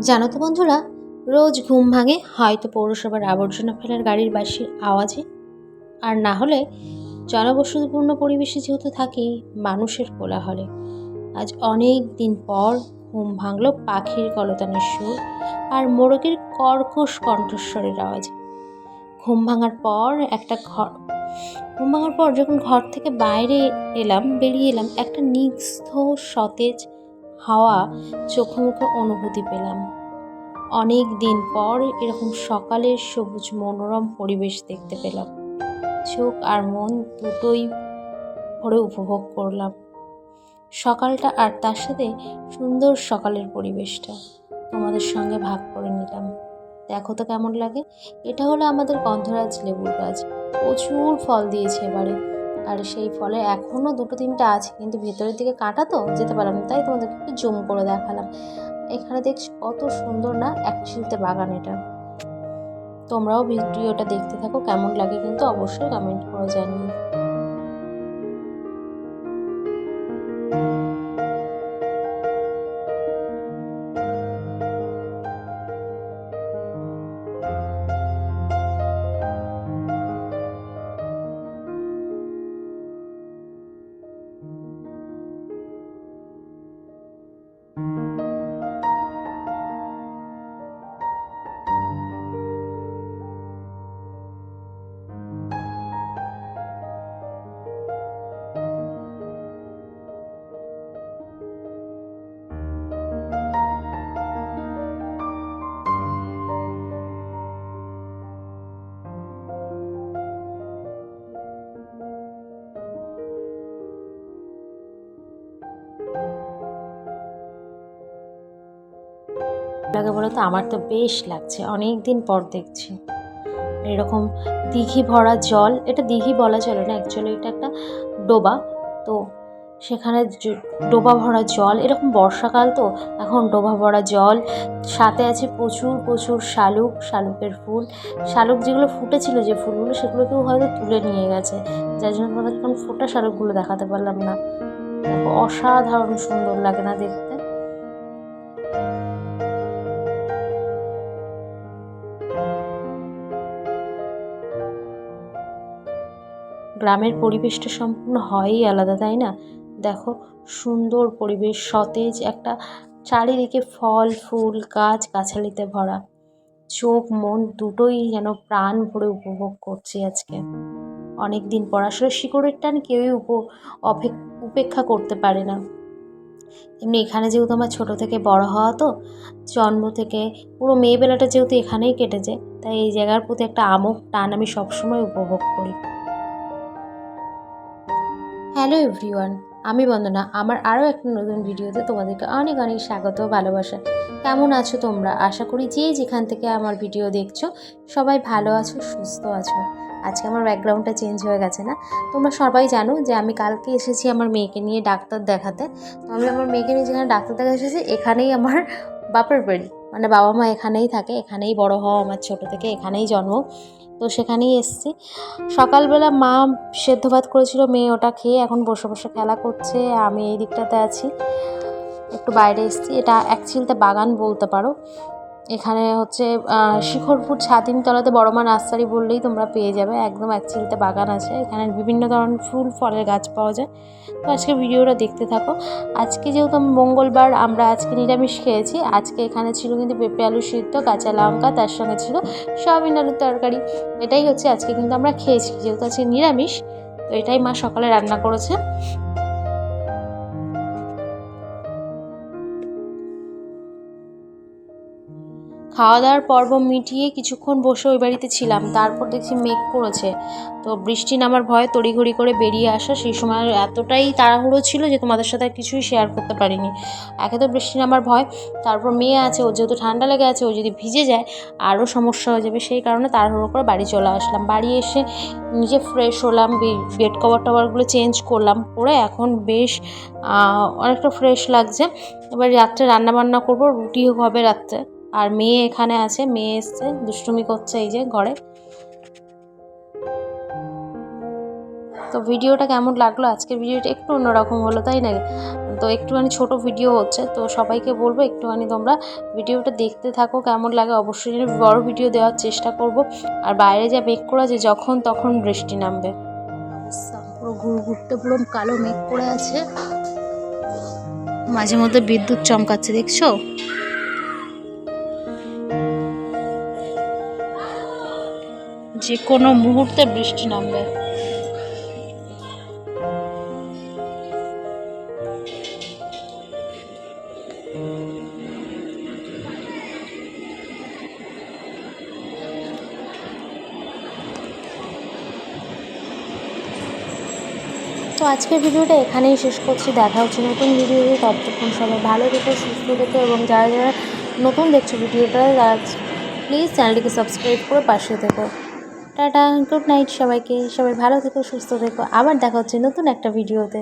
জানো তো বন্ধুরা, রোজ ঘুম ভাঙে হয়তো পৌরসভার আবর্জনা ফেলার গাড়ির বাঁশির আওয়াজে, আর না হলে জনবসতিপূর্ণ পরিবেশে যেহেতু থাকি মানুষের কোলাহলে। আজ অনেক দিন পর ঘুম ভাঙলো পাখির কলতানের সুর আর মোরগের কর্কশ কণ্ঠস্বরের আওয়াজে। ঘুম ভাঙার পর একটা ঘর ঘুম ভাঙার পর যখন ঘর থেকে বেরিয়ে এলাম, একটা নিস্তব্ধ সতেজ হাওয়া চোখে মুখে অনুভূতি পেলাম। অনেক দিন পর এরকম সকালের সবুজ মনোরম পরিবেশ দেখতে পেলাম। চোখ আর মন দুটোই ভরে উপভোগ করলাম সকালটা, আর তার সাথে সুন্দর সকালের পরিবেশটা তোমাদের সঙ্গে ভাগ করে নিলাম। দেখো তো কেমন লাগে। এটা হলো আমাদের গন্ধরাজ লেবুর গাছ, প্রচুর ফল দিয়েছে এবারে। আর সেই ফলে এখনও দুটো তিনটা আছে, কিন্তু ভেতরের দিকে কাটা তো যেতে পারলাম না, তাই তোমাদেরকে একটু জুম করে দেখালাম। এখানে দেখছি কত সুন্দর না একচিলতে বাগান এটা। তোমরাও ভিডিওটা দেখতে থাকো, কেমন লাগে কিন্তু অবশ্যই কমেন্ট করে জানিও। লাগে বলো তো, আমার তো বেশ লাগছে, অনেক দিন পর দেখছি এরকম দিঘি ভরা জল। এটা দিঘি বলা চলে না, অ্যাকচুয়ালি এটা একটা ডোবা। তো সেখানে ডোবা ভরা জল, এরকম বর্ষাকাল তো, এখন ডোবা ভরা জল, সাথে আছে প্রচুর প্রচুর শালুকের ফুল। শালুক যেগুলো ফুটেছিল, যে ফুলগুলো, সেগুলোকেও হয়তো তুলে নিয়ে গেছে, যার জন্য তোমাদের এখন ফোটা শালুকগুলো দেখাতে পারলাম না। দেখো অসাধারণ সুন্দর লাগে না দেখতে। গ্রামের পরিবেশটা সম্পূর্ণ হয়ই আলাদা, তাই না? দেখো সুন্দর পরিবেশ, সতেজ একটা, চারিদিকে ফল ফুল গাছ গাছালিতে ভরা। চোখ মন দুটোই যেন প্রাণ ভরে উপভোগ করছি আজকে। অনেক দিন পর আসলে শিকড়ের টান কেউই উপেক্ষা করতে পারে না। এমনি এখানে যেহেতু আমার ছোট থেকে বড় হওয়া, তো জন্ম থেকে পুরো মেয়েবেলাটা যেহেতু এখানেই কেটেছে, তাই এই জায়গার প্রতি একটা আমোদ টান আমি সবসময় উপভোগ করি। হ্যালো এভরিওয়ান, আমি বন্দনা। আমার আরও একটা নতুন ভিডিওতে তোমাদেরকে অনেক অনেক স্বাগত ও ভালোবাসা। কেমন আছো তোমরা? আশা করি যে যেখান থেকে আমার ভিডিও দেখছো সবাই ভালো আছো, সুস্থ আছো। আজকে আমার ব্যাকগ্রাউন্ডটা চেঞ্জ হয়ে গেছে না? তোমরা সবাই জানো যে আমি কালকে এসেছি আমার মেয়েকে নিয়ে ডাক্তার দেখাতে। তো আমি আমার মেয়েকে নিয়ে যেখানে ডাক্তার দেখাতে এসেছি, এখানেই আমার বাপের বাড়ি, মানে বাবা মা এখানেই থাকে, এখানেই বড় হওয়া আমার, ছোটো থেকে এখানেই জন্ম। তো সেখানেই এসেছি। সকালবেলা মা সেদ্ধ ভাত করেছিল, মেয়ে ওটা খেয়ে এখন বসে বসে খেলা করছে। আমি এই দিকটাতে আছি, একটু বাইরে এসেছি। এটা অ্যাকচুয়ালিতে বাগান বলতে পারো। এখানে হচ্ছে শিখরপুর ছাতিমতলাতে বড় মা নার্সারি বললেই তোমরা পেয়ে যাবে, একদম অ্যাকচুয়ালিতে বাগান আছে। এখানে বিভিন্ন ধরনের ফুল ফলের গাছ পাওয়া যায়। তো আজকে ভিডিওটা দেখতে থাকো। আজকে যেহেতু মঙ্গলবার, আমরা আজকে নিরামিষ খেয়েছি। আজকে এখানে ছিল কিন্তু পেঁপে আলু সিদ্ধ, কাঁচা লঙ্কা, তার সঙ্গে ছিল সয়াবিন আলুর তরকারি। এটাই হচ্ছে আজকে কিন্তু আমরা খেয়েছি, যেহেতু আজকে নিরামিষ। তো এটাই মা সকালে রান্না করেছে। খাওয়া দাওয়ার পর্ব মিটিয়ে কিছুক্ষণ বসে ওই বাড়িতে ছিলাম। তারপর দেখছি মেঘ করেছে, তো বৃষ্টি নামার ভয়ে তড়িঘড়ি করে বেরিয়ে আসা। সেই সময় এতটাই তাড়াহুড়ো ছিল যে তোমাদের সাথে কিছুই শেয়ার করতে পারিনি। একে তো বৃষ্টি নামার ভয়, তারপর মেয়ে আছে, ওর যেহেতু ঠান্ডা লেগে আছে, ও যদি ভিজে যায় আরও সমস্যা হয়ে যাবে। সেই কারণে তাড়াহুড়ো করে বাড়ি চলে আসলাম। বাড়ি এসে নিজে ফ্রেশ হলাম, বেড কভার টভারগুলো চেঞ্জ করলাম, করে এখন বেশ অনেকটা ফ্রেশ লাগছে। এবার রাত্রে রান্নাবান্না করবো, রুটিও হবে রাত্রে। আর মেয়ে এখানে আছে, মেয়ে এসছে, দুষ্টুমি করছে এই যে ঘরে। তো ভিডিওটা কেমন লাগলো? আজকের ভিডিওটা একটু অন্যরকম হলো, তাই না? তো একটুখানি ছোট ভিডিও হচ্ছে, তো সবাইকে বলবো একটুখানি তোমরা ভিডিওটা দেখতে থাকো, কেমন লাগে অবশ্যই বড় ভিডিও দেওয়ার চেষ্টা করব। আর বাইরে যা মেঘ করা যে যখন তখন বৃষ্টি নামবে, পুরো ঘুরঘুরতে পুরো কালো মেঘ করে আছে, মাঝে মধ্যে বিদ্যুৎ চমকাচ্ছে দেখছো। যে কোনো মুহূর্তে বৃষ্টি নামবে। তো আজকের ভিডিওটা এখানেই শেষ করছি, দেখা হচ্ছে নতুন ভিডিওতে। ততক্ষণ সবাই ভালো থেকো, সুস্থ থেকো, এবং যারা যারা নতুন দেখছো ভিডিওটা তারা প্লিজ চ্যানেলটিকে সাবস্ক্রাইব করে পাশে থেকো। টাটা, গুড নাইট সবাইকে, সবাই ভালো থেকো, সুস্থ থেকো, আবার দেখা হচ্ছে নতুন একটা ভিডিওতে।